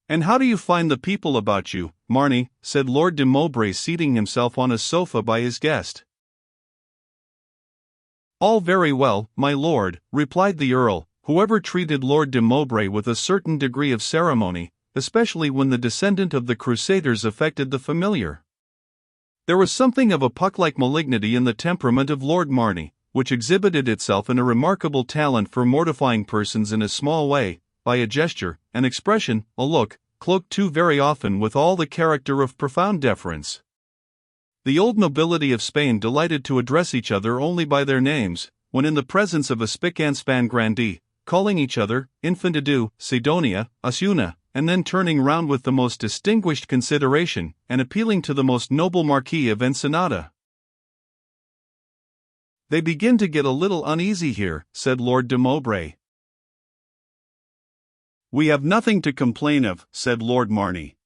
"And how do you find the people about you, Marnie?" said Lord de Mowbray, seating himself on a sofa by his guest. "All very well, my lord," replied the Earl, who ever treated Lord de Mowbray with a certain degree of ceremony, especially when the descendant of the Crusaders affected the familiar. There was something of a Puck-like malignity in the temperament of Lord Marnie, which exhibited itself in a remarkable talent for mortifying persons in a small way, by a gesture, an expression, a look, cloaked too very often with all the character of profound deference. The old nobility of Spain delighted to address each other only by their names, when in the presence of a spick-and-span grandee, calling each other Infantado, Sidonia, Osuna, and then turning round with the most distinguished consideration, and appealing to the most noble Marquis of Ensenada. "They begin to get a little uneasy here," said Lord de Mowbray. "We have nothing to complain of," said Lord Marnie.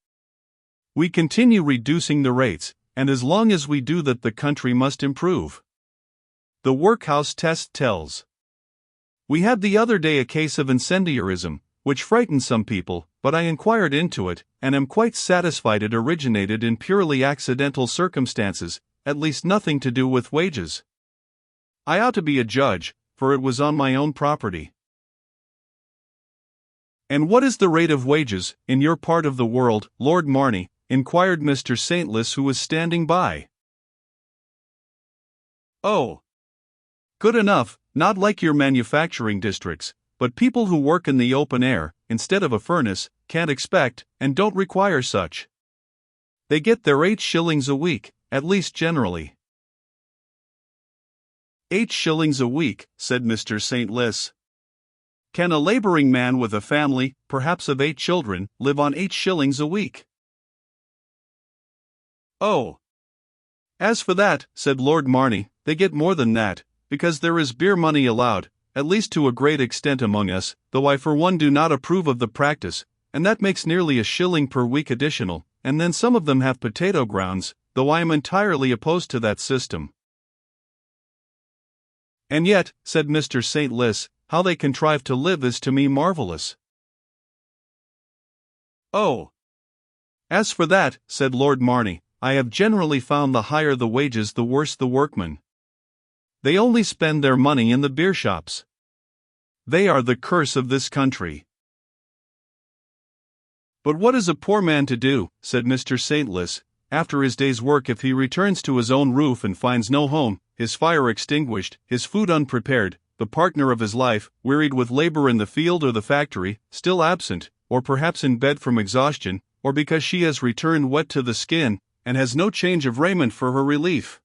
"We continue reducing the rates, and as long as we do that the country must improve. The workhouse test tells. We had the other day a case of incendiarism, which frightened some people, but I inquired into it, and am quite satisfied it originated in purely accidental circumstances, at least nothing to do with wages. I ought to be a judge, for it was on my own property." "And what is the rate of wages, in your part of the world, Lord Marnie?" inquired Mr. Saintless, who was standing by. "Oh, good enough, not like your manufacturing districts, but people who work in the open air, instead of a furnace, can't expect, and don't require such. They get their 8 shillings a week, at least generally." "8 shillings a week," said Mr. Saintless. "Can a labouring man with a family, perhaps of 8 children, live on 8 shillings a week?" "Oh, as for that," said Lord Marnie, "they get more than that, because there is beer money allowed, at least to a great extent among us, though I for one do not approve of the practice, and that makes nearly a shilling per week additional, and then some of them have potato grounds, though I am entirely opposed to that system." "And yet," said Mr. Saintless, "how they contrive to live is to me marvellous." "Oh, as for that," said Lord Marnie, "I have generally found the higher the wages the worse the workmen. They only spend their money in the beer shops. They are the curse of this country." "But what is a poor man to do," said Mr. Saintless, "after his day's work if he returns to his own roof and finds no home, his fire extinguished, his food unprepared, the partner of his life, wearied with labor in the field or the factory, still absent, or perhaps in bed from exhaustion, or because she has returned wet to the skin, and has no change of raiment for her relief?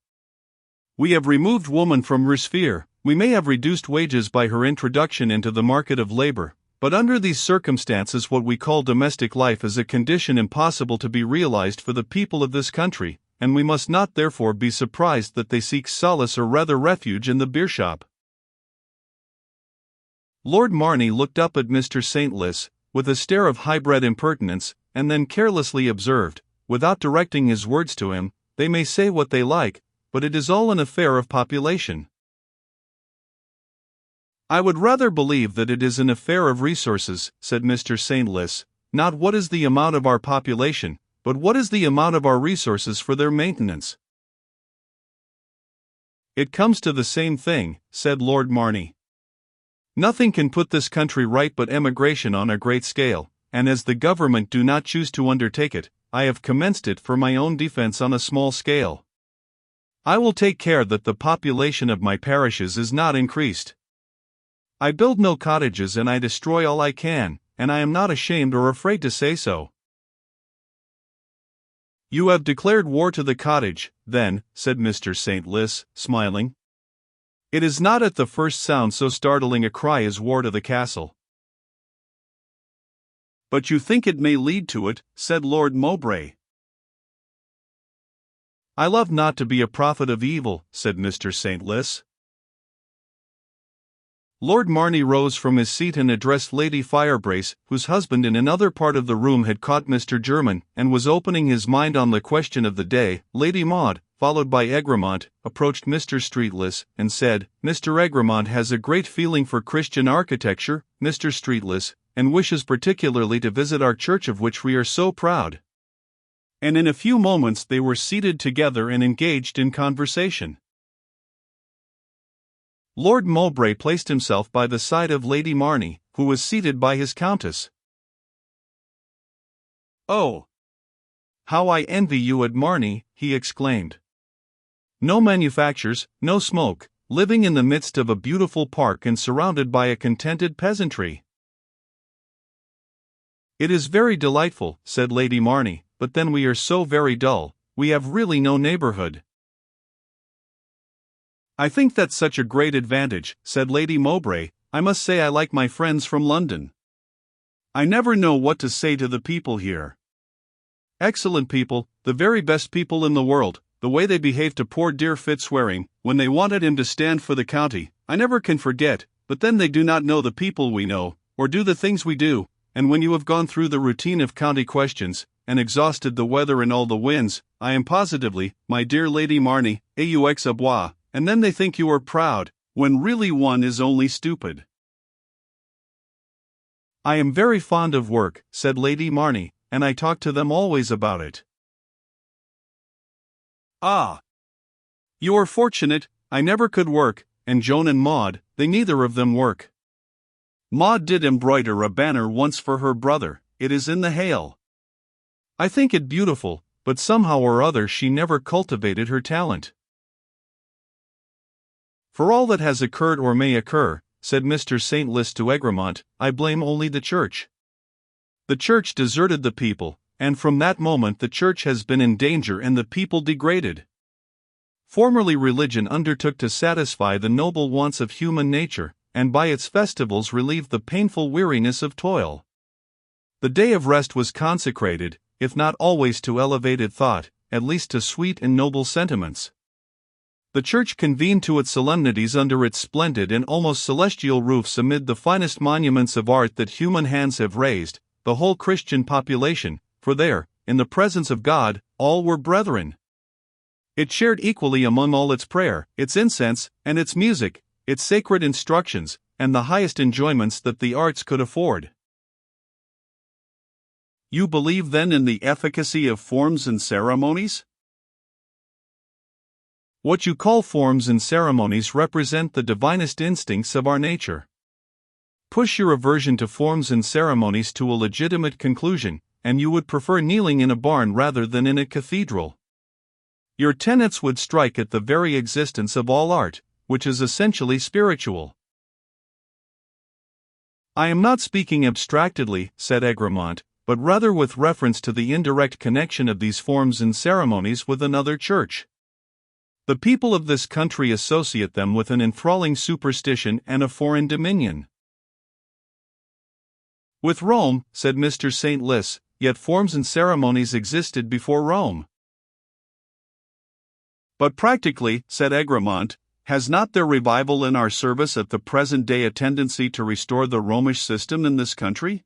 We have removed woman from her sphere, we may have reduced wages by her introduction into the market of labor, but under these circumstances what we call domestic life is a condition impossible to be realized for the people of this country, and we must not therefore be surprised that they seek solace or rather refuge in the beer shop." Lord Marnie looked up at Mr. Saintless, with a stare of high-bred impertinence, and then carelessly observed, without directing his words to him, "They may say what they like, but it is all an affair of population." "I would rather believe that it is an affair of resources," said Mr. Saintless, "not what is the amount of our population, but what is the amount of our resources for their maintenance." "It comes to the same thing," said Lord Marnie. "Nothing can put this country right but emigration on a great scale, and as the government do not choose to undertake it, I have commenced it for my own defense on a small scale. I will take care that the population of my parishes is not increased. I build no cottages and I destroy all I can, and I am not ashamed or afraid to say so." "You have declared war to the cottage, then," said Mr. Saintless, smiling. "It is not at the first sound so startling a cry as war to the castle." "But you think it may lead to it," said Lord Mowbray. "I love not to be a prophet of evil," said Mr. Saintless. Lord Marnie rose from his seat and addressed Lady Firebrace, whose husband in another part of the room had caught Mr. German, and was opening his mind on the question of the day. Lady Maud, followed by Egremont, approached Mr. Streatless, and said, "Mr. Egremont has a great feeling for Christian architecture, Mr. Streatless, and wishes particularly to visit our church of which we are so proud." And in a few moments they were seated together and engaged in conversation. Lord Mowbray placed himself by the side of Lady Marny, who was seated by his countess. "Oh, how I envy you at Marny," he exclaimed. "No manufactures, no smoke, living in the midst of a beautiful park and surrounded by a contented peasantry." "It is very delightful," said Lady Marny, "but then we are so very dull, we have really no neighborhood." "I think that's such a great advantage," said Lady Mowbray. "I must say I like my friends from London. I never know what to say to the people here. Excellent people, the very best people in the world. The way they behave to poor dear Fitzwaring, when they wanted him to stand for the county, I never can forget, but then they do not know the people we know, or do the things we do, and when you have gone through the routine of county questions, and exhausted the weather and all the winds, I am positively, my dear Lady Marny, aux abois, and then they think you are proud, when really one is only stupid." "I am very fond of work," said Lady Marny, "and I talk to them always about it." "Ah! You are fortunate. I never could work, and Joan and Maud, they neither of them work. Maud did embroider a banner once for her brother, it is in the Hale. I think it beautiful, but somehow or other she never cultivated her talent." "For all that has occurred or may occur," said Mr. St. Lys to Egremont, "I blame only the Church. The Church deserted the people, and from that moment the Church has been in danger and the people degraded. Formerly religion undertook to satisfy the noble wants of human nature, and by its festivals relieved the painful weariness of toil. The day of rest was consecrated, if not always to elevated thought, at least to sweet and noble sentiments. The Church convened to its solemnities under its splendid and almost celestial roofs amid the finest monuments of art that human hands have raised, the whole Christian population, for there, in the presence of God, all were brethren. It shared equally among all its prayer, its incense, and its music, its sacred instructions, and the highest enjoyments that the arts could afford." "You believe then in the efficacy of forms and ceremonies?" "What you call forms and ceremonies represent the divinest instincts of our nature. Push your aversion to forms and ceremonies to a legitimate conclusion, and you would prefer kneeling in a barn rather than in a cathedral. Your tenets would strike at the very existence of all art, which is essentially spiritual." "I am not speaking abstractedly," said Egremont, "but rather with reference to the indirect connection of these forms and ceremonies with another church. The people of this country associate them with an enthralling superstition and a foreign dominion." "With Rome," said Mr. St. Lys, "yet forms and ceremonies existed before Rome." "But practically," said Egremont, "has not their revival in our service at the present day a tendency to restore the Romish system in this country?"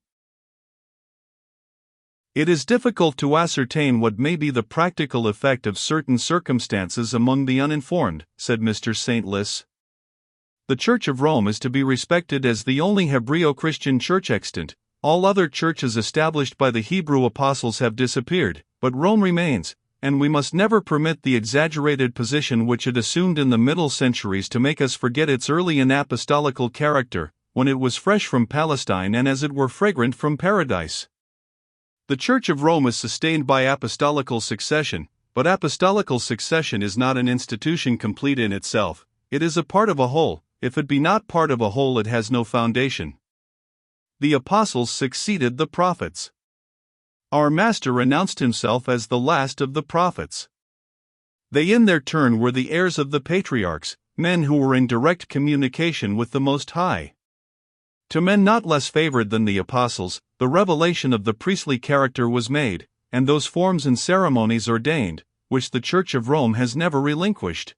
"It is difficult to ascertain what may be the practical effect of certain circumstances among the uninformed," said Mr. St. Lys. "The Church of Rome is to be respected as the only Hebreo-Christian church extant. All other churches established by the Hebrew apostles have disappeared, but Rome remains, and we must never permit the exaggerated position which it assumed in the middle centuries to make us forget its early and apostolical character, when it was fresh from Palestine and as it were fragrant from paradise. The Church of Rome is sustained by apostolical succession, but apostolical succession is not an institution complete in itself, it is a part of a whole. If it be not part of a whole, it has no foundation. The apostles succeeded the prophets. Our Master announced himself as the last of the prophets. They in their turn were the heirs of the patriarchs, men who were in direct communication with the Most High. To men not less favored than the apostles, the revelation of the priestly character was made, and those forms and ceremonies ordained, which the Church of Rome has never relinquished.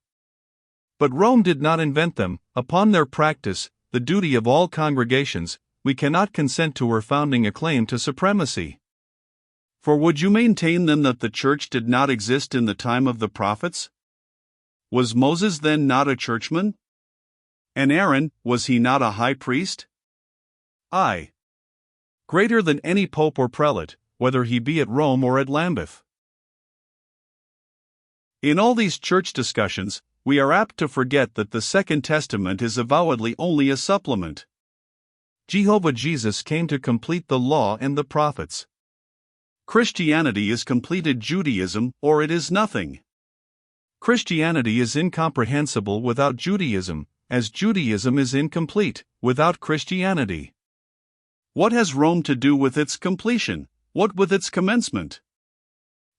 But Rome did not invent them. Upon their practice, the duty of all congregations, we cannot consent to her founding a claim to supremacy. For would you maintain then that the Church did not exist in the time of the prophets? Was Moses then not a churchman? And Aaron, was he not a high priest? Aye. greater than any pope or prelate, whether he be at Rome or at Lambeth. In all these church discussions, we are apt to forget that the Second Testament is avowedly only a supplement. Jehovah Jesus came to complete the law and the prophets. Christianity is completed Judaism, or it is nothing. Christianity is incomprehensible without Judaism, as Judaism is incomplete without Christianity. What has Rome to do with its completion? What with its commencement?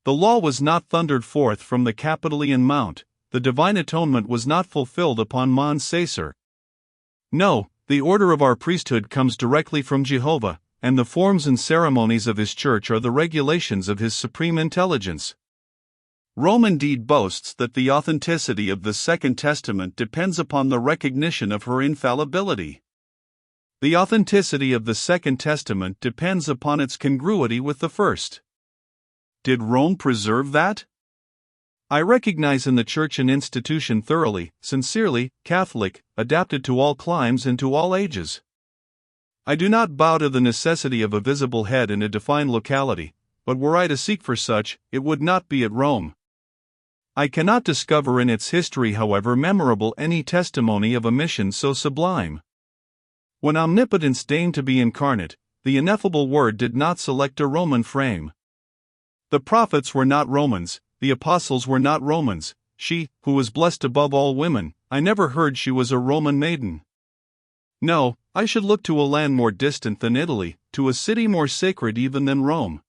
The law was not thundered forth from the Capitolian Mount, the divine atonement was not fulfilled upon Mount Caesar. No, the order of our priesthood comes directly from Jehovah, and the forms and ceremonies of his church are the regulations of his supreme intelligence. Rome indeed boasts that the authenticity of the Second Testament depends upon the recognition of her infallibility. The authenticity of the Second Testament depends upon its congruity with the First. Did Rome preserve that? I recognize in the Church an institution thoroughly, sincerely, Catholic, adapted to all climes and to all ages. I do not bow to the necessity of a visible head in a defined locality, but were I to seek for such, it would not be at Rome. I cannot discover in its history, however memorable, any testimony of a mission so sublime. When omnipotence deigned to be incarnate, the ineffable Word did not select a Roman frame. The prophets were not Romans, the apostles were not Romans. She, who was blessed above all women, I never heard she was a Roman maiden. No, I should look to a land more distant than Italy, to a city more sacred even than Rome.